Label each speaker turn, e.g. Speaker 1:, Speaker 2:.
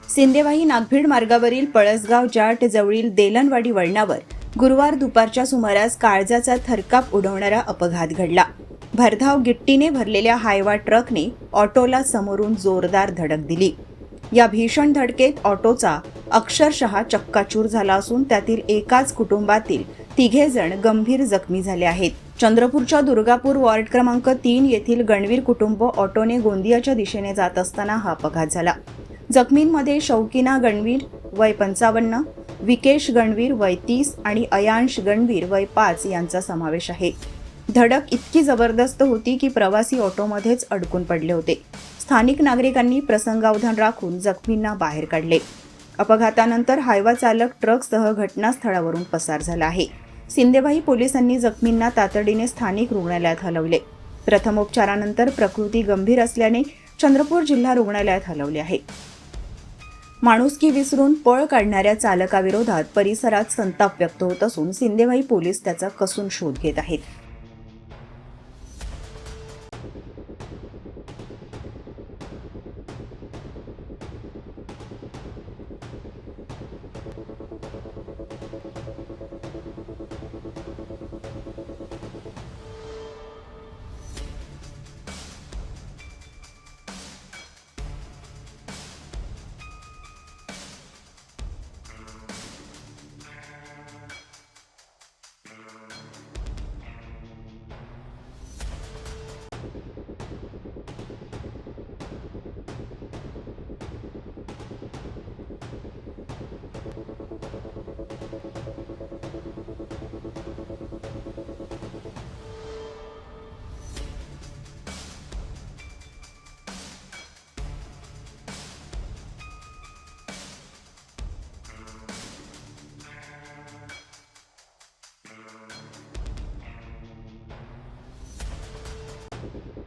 Speaker 1: सिंदेवाही नागभीड मार्गावरील पळसगाव जाट जवळील देलनवाडी वळणावर गुरुवार दुपारच्या सुमारास काळजाचा थरकाप उडवणारा अपघात घडला. भरधाव गिट्टीने भरलेल्या हायवा ट्रकने ऑटोला समोरून जोरदार धडक दिली. या भीषण धडकेत ऑटोचा अक्षरशः चक्काचूर झाला असून त्यातील एकाच कुटुंबातील 3 जण गंभीर जखमी झाले आहेत. चंद्रपूरच्या दुर्गापूर वॉर्ड क्रमांक 3 येथील गणवीर कुटुंब ऑटोने गोंदियाच्या दिशेने जात असताना हा अपघात झाला. जखमींमध्ये शौकीना गणवीर वय 55, विकेश गणवीर वय 30 आणि अयांश गणवीर वय 5 यांचा समावेश आहे. धडक इतकी जबरदस्त होती की प्रवासी ऑटोमध्येच अडकून पडले होते. स्थानिक नागरिकांनी प्रसंगावधान राखून जखमींना बाहेर काढले. अपघातानंतर हायवा चालक ट्रकसह घटनास्थळावरून पसार झाला आहे. सिंदेवाही पोलिसांनी जखमींना तातडीने स्थानिक रुग्णालयात हलवले. प्रथमोपचारानंतर प्रकृती गंभीर असल्याने चंद्रपूर जिल्हा रुग्णालयात हलवले आहे. माणुसकी विसरून पळ काढणाऱ्या चालकाविरोधात परिसरात संताप व्यक्त होत असून सिंदेवाही पोलीस त्याचा कसून शोध घेत आहेत.